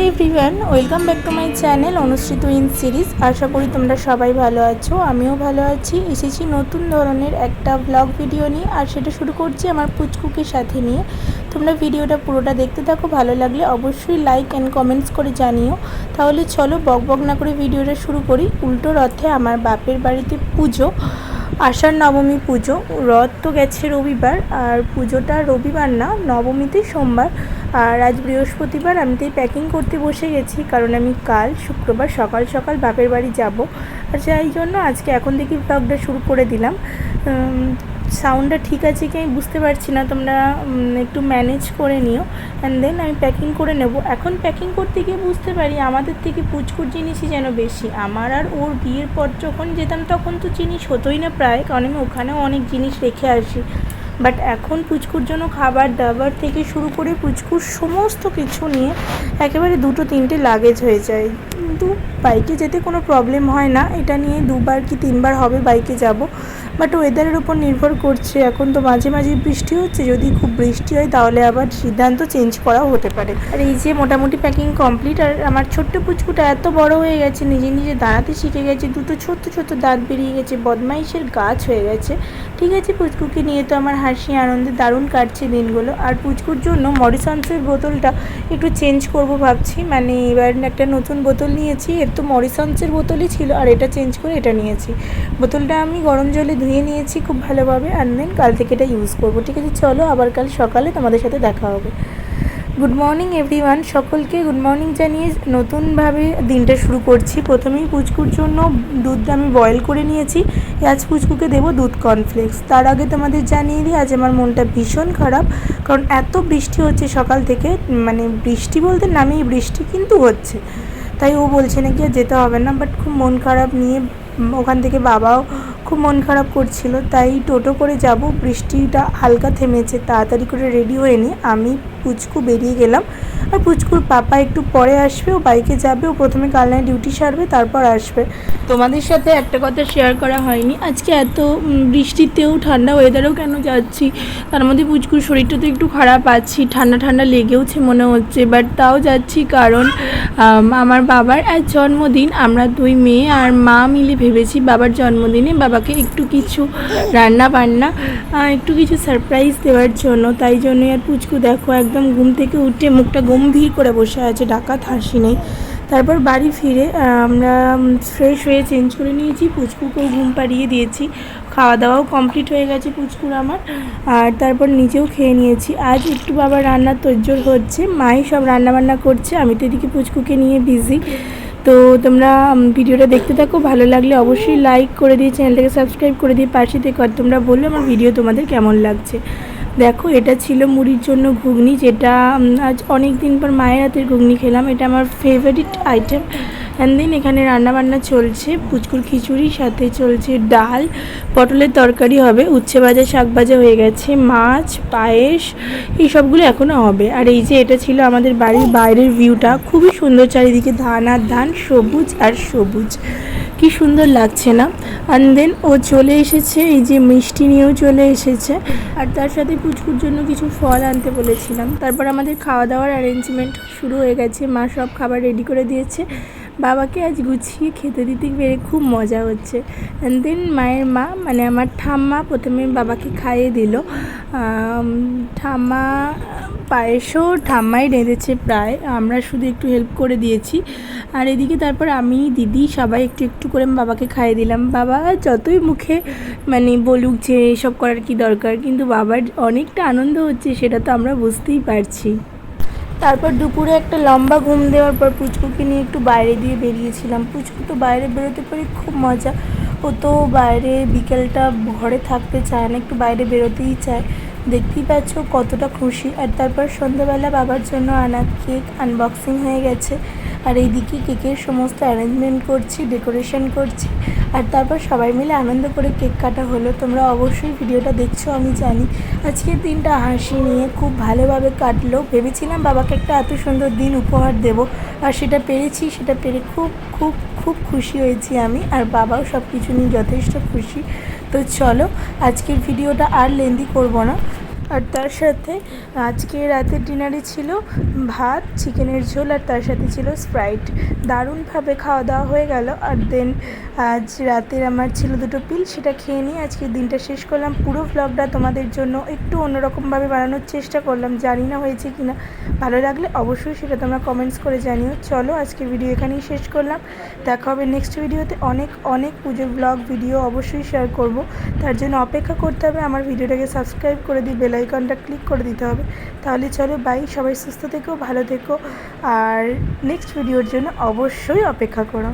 Everyone, welcome back to my channel Anushree twin series. আশা করি তোমরা সবাই ভালো আছো, আমিও ভালো আছি। এসেছি নতুন ধরনের একটা ব্লগ ভিডিও নিয়ে, আর সেটা শুরু করছি আমার পুচকুকে সাথে নিয়ে। তোমরা ভিডিওটা পুরোটা দেখতে থাকো, ভালো লাগলে অবশ্যই লাইক অ্যান্ড কমেন্টস করে জানিও। তাহলে চলো বক বক না করে ভিডিওটা শুরু করি। উল্টো রথে আমার বাপের বাড়িতে পুজো, আষাঢ় নবমী পুজো। রথ তো গেছে রবিবার, আর পুজোটা রবিবার না, নবমীতে সোমবার। আর আজ বৃহস্পতিবার। আমি তো প্যাকিং করতে বসে গেছি, কারণ আমি কাল শুক্রবার সকাল সকাল বাপের বাড়ি যাব। আর সেই জন্য আজকে এখন থেকে ব্লগটা শুরু করে দিলাম। সাউন্ডটা ঠিক আছে কি আমি বুঝতে পারছি না, তোমরা একটু ম্যানেজ করে নিও। অ্যান্ড দেন আমি প্যাকিং করে নেব। এখন প্যাকিং করতে গিয়ে বুঝতে পারি আমাদের থেকে পুচকুর জিনিসই যেন বেশি। আমার আর ওর বিয়ের পর যখন যেতাম তখন তো জিনিস হতোই না প্রায়, কারণ আমি ওখানেও অনেক জিনিস রেখে আসি। বাট এখন পুচকুর জন্য খাবার দাবার থেকে শুরু করে পুচকুর সমস্ত কিছু নিয়ে একেবারে 2-3টে লাগেজ হয়ে যায়। কিন্তু বাইকে যেতে কোনো প্রবলেম হয় না, এটা নিয়ে 2বার কি 3বার হবে বাইকে যাব। বাট ওয়েদারের উপর নির্ভর করছে। এখন তো মাঝে মাঝে বৃষ্টি হচ্ছে, যদি খুব বৃষ্টি হয় তাহলে আবার সিদ্ধান্ত চেঞ্জ করাও হতে পারে। আর এই যে মোটামুটি প্যাকিং কমপ্লিট। আর আমার ছোট্ট পুচকুটা এত বড় হয়ে গেছে, নিজে নিজে দাঁড়াতে শিখে গেছে, 2টো ছোট্ট ছোট্ট দাঁত বেরিয়ে গেছে, বদমাইশের গাছ হয়ে গেছে। ঠিক আছে, পুচকুকে নিয়ে তো আমার হাসি আনন্দে দারুণ কাটছে দিনগুলো। আর পুচকুর জন্য মরিসন্সের বোতলটা একটু চেঞ্জ করব ভাবছি। মানে এবার একটা নতুন বোতল নিয়েছি, এর তো মরিসন্সের বোতলই ছিল, আর এটা চেঞ্জ করে এটা নিয়েছি। বোতলটা আমি গরম জলে ধুয়ে নিয়েছি খুব ভালোভাবে, আর দেন কাল থেকে এটা ইউজ করব। ঠিক আছে, চলো আবার কাল সকালে তোমাদের সাথে দেখা হবে। গুড মর্নিং এভরিওয়ান, সকলকে গুড মর্নিং জানিয়ে নতুনভাবে দিনটা শুরু করছি। প্রথমেই পুচকুর জন্য দুধটা আমি বয়েল করে নিয়েছি। আজ পুচকুকে দেবো দুধ কর্নফ্লেক্স। তার আগে তোমাদের জানিয়ে দিই, আজ আমার মনটা ভীষণ খারাপ, কারণ এত বৃষ্টি হচ্ছে সকাল থেকে। মানে বৃষ্টি বলতে নামেই বৃষ্টি, কিন্তু হচ্ছে। তাই ও বলছে নাকি আর যেতে হবে না, বাট খুব মন খারাপ নিয়ে ওখান থেকে বাবাও খুব মন খারাপ করছিল, তাই টোটো করে যাব। বৃষ্টিটা হালকা থেমেছে, তাড়াতাড়ি করে রেডি হয়ে নিয়ে আমি পুচকু বেরিয়ে গেলাম। আর পুচকুর পাপা একটু পরে আসবে, ও বাইকে যাবে। ও প্রথমে কালনায় ডিউটি সারবে, তারপর আসবে। তোমাদের সাথে একটা কথা শেয়ার করা হয়নি, আজকে এত বৃষ্টিতেও ঠান্ডা ওয়েদারেও কেন যাচ্ছি, তার মধ্যে পুচকুর শরীরটা তো একটু খারাপ আছি, ঠান্ডা ঠান্ডা লেগেওছে মনে হচ্ছে, বাট তাও যাচ্ছি কারণ আমার বাবার আজ জন্মদিন। আমরা 2 মেয়ে আর মা মিলে ভেবেছি বাবার জন্মদিনে বাবাকে একটু কিছু রান্না বান্না, একটু কিছু সারপ্রাইজ দেওয়ার জন্য। তাই জন্যই আর পুচকু দেখো একদম ঘুম থেকে উঠে মুখটা গম্ভীর করে বসে আছে, ডাকাত হাসি নেই। তারপর বাড়ি ফিরে আমরা ফ্রেশ হয়ে চেঞ্জ করে নিয়েছি, পুচকুকেও ঘুম পাড়িয়ে দিয়েছি, খাওয়া দাওয়াও কমপ্লিট হয়ে গেছে পুচকুর আমার। আর তারপর নিজেও খেয়ে নিয়েছি। আজ একটু বাবার রান্নার তোড়জোড় হচ্ছে, মাই সব রান্নাবান্না করছে, আমি তো এদিকে পুচকুকে নিয়ে বিজি। তো তোমরা ভিডিওটা দেখতে থাকো, ভালো লাগলে অবশ্যই লাইক করে দিয়ে চ্যানেলটাকে সাবস্ক্রাইব করে দিয়ে পাশে থেকে। আর তোমরা বললো আমার ভিডিও তোমাদের কেমন লাগছে। দেখো, এটা ছিল মুড়ির জন্য ঘুগনি, যেটা আজ অনেক দিন পর মায়ের হাতের ঘুগনি খেলাম, এটা আমার ফেভারিট আইটেম। অ্যান্ড দেন এখানে রান্নাবান্না চলছে, পুচকুর খিচুড়ি, সাথে চলছে ডাল, পটলের তরকারি হবে, উচ্ছে ভাজা, শাক ভাজা হয়ে গেছে, মাছ, পায়েস, এই সবগুলো এখনও হবে। আর এই যে এটা ছিল আমাদের বাড়ির বাইরের ভিউটা, খুবই সুন্দর, চারিদিকে ধান আর ধান, সবুজ আর সবুজ, কি সুন্দর লাগছে না। অ্যান্ড দেন ও চলে এসেছে, এই যে মিষ্টি নিয়েও চলে এসেছে, আর তার সাথে পুচকুর জন্য কিছু ফল আনতে বলেছিলাম। তারপর আমাদের খাওয়া দাওয়ার অ্যারেঞ্জমেন্ট শুরু হয়ে গেছে, মা সব খাবার রেডি করে দিয়েছে। বাবাকে আজ গুছিয়ে খেতে দিতে পেরে খুব মজা হচ্ছে। অ্যান্ড দেন মায়ের মা, মানে আমার ঠাম্মা, প্রথমে বাবাকে খাইয়ে দিল। ঠাম্মা পায়েসও ঠাম্মাই রেঁধেছে প্রায়, আমরা শুধু একটু হেল্প করে দিয়েছি। আর এদিকে তারপর আমি, দিদি, সবাই একটু একটু করে বাবাকে খাইয়ে দিলাম। বাবা যতই মুখে মানে বলুক যে এসব করার কি দরকার, কিন্তু বাবার অনেকটা আনন্দ হচ্ছে, সেটা তো আমরা বুঝতেই পারছি। তারপর দুপুরে একটা লম্বা ঘুম দেওয়ার পর পুচকুকে নিয়ে একটু বাইরে দিয়ে বেরিয়েছিলাম। পুচকু তো বাইরে বেরোতে পারি খুব মজা, ও তো বাইরে বিকেলটা ঘরে থাকতে চায় না, একটু বাইরে বেরোতেই চায়। দেখতেই পাচ্ছ কতটা খুশি। আর তারপর সন্ধ্যাবেলা বাবার জন্য আনা কেক আনবক্সিং হয়ে গেছে, আর এইদিকে কেকের সমস্ত অ্যারেঞ্জমেন্ট করছি, ডেকোরেশন করছি। আর তারপর সবাই মিলে আনন্দ করে কেক কাটা হলো। তোমরা অবশ্যই ভিডিওটা দেখছো আমি জানি। আজকের দিনটা হাসি নিয়ে খুব ভালোভাবে কাটলো। ভেবেছিলাম বাবাকে একটা এত সুন্দর দিন উপহার দেব, আর সেটা পেরেছি, সেটা পেরে খুব খুব খুব খুশি হয়েছি আমি, আর বাবাও সব কিছু নিয়ে যথেষ্ট খুশি। তো চলো আজকের ভিডিওটা আর লেন্দি করব না, আর তার সাথে আজকে রাতের ডিনারে ছিল ভাত, চিকেনের ঝোল, আর তার সাথে ছিল স্প্রাইট। দারুণভাবে খাওয়া দাওয়া হয়ে গেল। আর দেন আজ রাতের আমার ছিল 2টো পিল, সেটা খেয়ে নিয়ে আজকের দিনটা শেষ করলাম। পুরো ভ্লগটা তোমাদের জন্য একটু অন্যরকমভাবে বানানোর চেষ্টা করলাম, জানি না হয়েছে কি না। ভালো লাগলে অবশ্যই সেটা তোমরা কমেন্টস করে জানিও। চলো আজকের ভিডিও এখানেই শেষ করলাম, দেখা হবে নেক্সট ভিডিওতে। অনেক অনেক পুজোর ব্লগ ভিডিও অবশ্যই শেয়ার করব, তার জন্য অপেক্ষা করতে হবে। আমার ভিডিওটাকে সাবস্ক্রাইব করে দিয়ে বেল আইকনটা ক্লিক করে দিতে হবে। তাহলে চলো বাই, সবাই সুস্থ থেকো, ভালো থেকো, আর নেক্সট ভিডিওর জন্য অবশ্যই অপেক্ষা করো।